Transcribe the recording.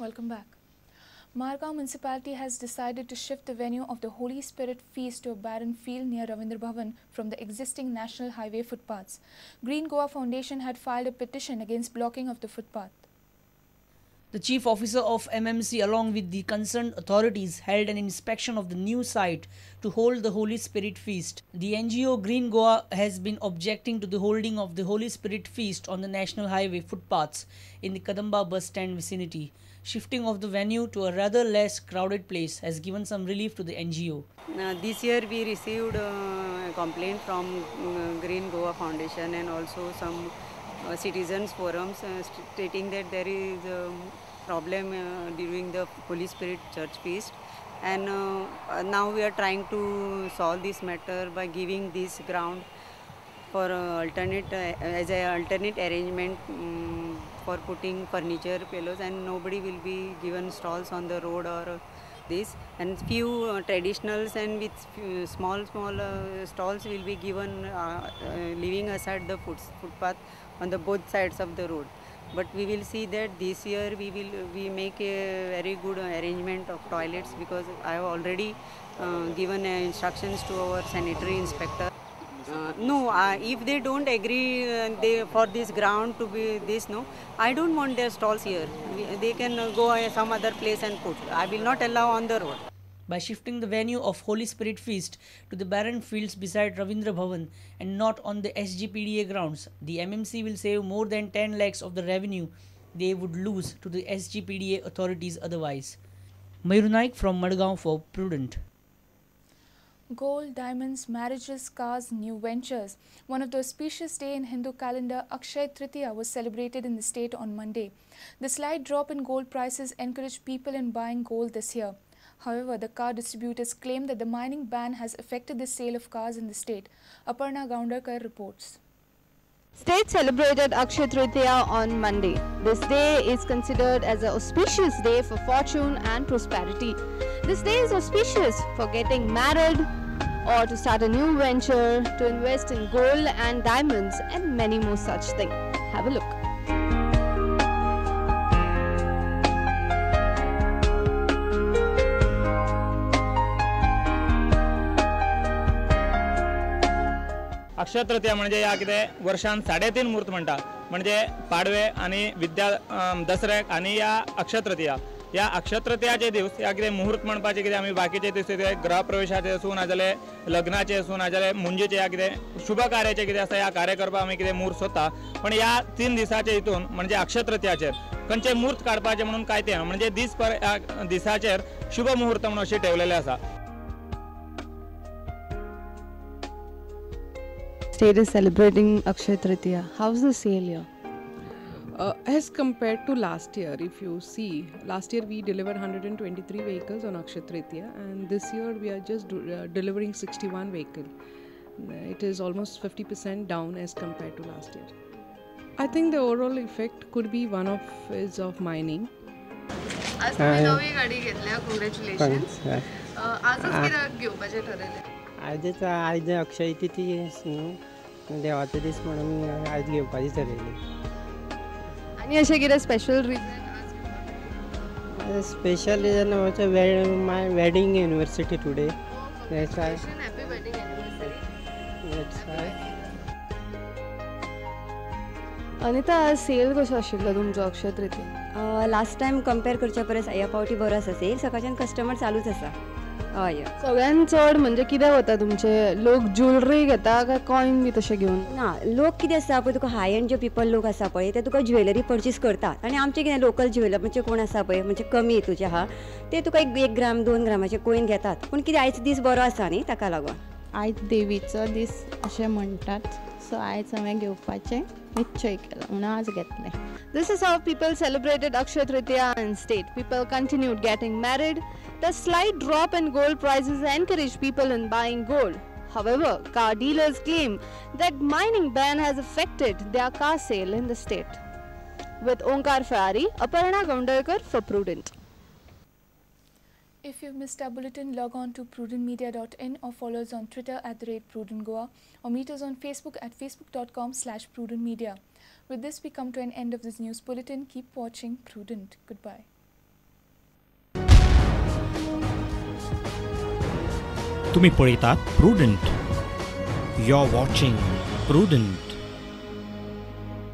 Welcome back. Margao municipality has decided to shift the venue of the Holy Spirit feast to a barren field near Ravindra Bhavan from the existing national highway footpaths. Green Goa Foundation had filed a petition against blocking of the footpath. The chief officer of MMC along with the concerned authorities held an inspection of the new site to hold the Holy Spirit feast. The NGO Green Goa has been objecting to the holding of the Holy Spirit feast on the national highway footpaths in the Kadamba bus stand vicinity. Shifting of the venue to a rather less crowded place has given some relief to the NGO. This year we received a complaint from Green Goa Foundation and also some citizens forums stating that there is a problem during the Holy Spirit Church feast, and now we are trying to solve this matter by giving this ground for as an alternate arrangement for putting furniture, pillows, and nobody will be given stalls on the road or this, and few traditionals and with few small stalls will be given leaving aside the footpath on the both sides of the road. But we will see that this year we make a very good arrangement of toilets, because I have already given instructions to our sanitary inspector. No, if they don't agree for this ground to be this, no, I don't want their stalls here. They can go some other place and put. I will not allow on the road. By shifting the venue of Holy Spirit Feast to the barren fields beside Ravindra Bhavan and not on the SGPDA grounds, the MMC will save more than 10 lakhs of the revenue they would lose to the SGPDA authorities otherwise. Mayur Naik from Madgaon for Prudent. Gold, diamonds, marriages, cars, new ventures. One of the auspicious days in Hindu calendar, Akshaya Tritiya, was celebrated in the state on Monday. The slight drop in gold prices encouraged people in buying gold this year. However, the car distributors claim that the mining ban has affected the sale of cars in the state. Aparna Gaundarkar reports. State celebrated Akshaya Tritiya on Monday. This day is considered as an auspicious day for fortune and prosperity. This day is auspicious for getting married or to start a new venture, to invest in gold and diamonds and many more such things. Have a look. Akshaya Tritiya म्हणजे या कितें वर्षान 3.5 मुहूर्त म्हणटा, म्हणजे पाडवे आणि विद्या दसऱ्याक आणि या अक्षय तृतीया. या अक्षय तृतीयाचे दिवस या कितें मुहूर्त म्हणपाचे कितें आमी बाकीचे दीस ग्रहप्रवेशाचे आसूं नाजाल्यार लग्नाचे आसूं नाजाल्यार मुंजेचे या कितें शुभ कार्याचे कितें आसा या कार्य करपाक आमी कितें मुहूर्त सोदता. पण या 3 दिसाचे हितून म्हणजे अक्षय तृतीयाचेर खंयचे मुहूर्त काडपाचे म्हणून कांयच ना, म्हणजे दिसाचेर शुभ मुहूर्त म्हणून अशें ठेवलेले आसा. State is celebrating Akshaya Tritiya. How's the sale here? As compared to last year, if you see, last year we delivered 123 vehicles on Akshaya Tritiya, and this year we are just delivering 61 vehicles. It is almost 50% down as compared to last year. I think the overall effect could be one of is of mining. आज तुम्ही नवी गाडी घेतल्या, congratulations. आजच किती घेवपाचे ठरले? आज अक्षय तृतीया देवाचो दीस म्हणून आज घेवपाची ठरयली. आणि अशें कितें special reason? Special reason my wedding anniversary today. That's why. Happy wedding anniversary. That's why. Anita, सेल कसो आशिल्लो तुमचो Akshaya Tritiya? Last time compare करच्या परस ह्या पावटी बरो आसा सेल. सकाळच्यान कस्टमर चालूच आसा. हय. सगळ्यान चड म्हणजे कितें वता तुमचे? लोक ज्वेलरी घेता काय कॉइन बी तशें घेवन? ना, लोक कितें आसा पळय, तुका हाय एंड जे पीपल लोक आसा पळय ते तुका ज्वेलरी परचेस करतात, आनी आमचे कितें लोकल ज्वेलर म्हणजे कोण आसा पळय म्हणजे कमी हेतूचे आहा ते तुका 1 ग्राम 2 ग्रामाचे कॉइन घेतात. पूण कितें आयज दीस बरो आसा न्ही, ताका लागून. आयज देवीचो दीस अशें म्हणटात, सो आयज हांवें घेवपाचें निश्चय केलो म्हणून आज घेतलें. This is how people celebrated Akshaya Tritiya in state. People continued getting married. The slight drop in gold prices encouraged people in buying gold. However, car dealers claim that mining ban has affected their car sale in the state. With Onkar Fahari, Aparna Gaundarkar for Prudent. If you've missed our bulletin, log on to prudentmedia.in or follow us on Twitter @PrudentGoa or meet us on Facebook at facebook.com/PrudentMedia. With this, we come to an end of this news bulletin. Keep watching Prudent. Goodbye. तुम्ही पळयतात prudent. You're watching Prudent.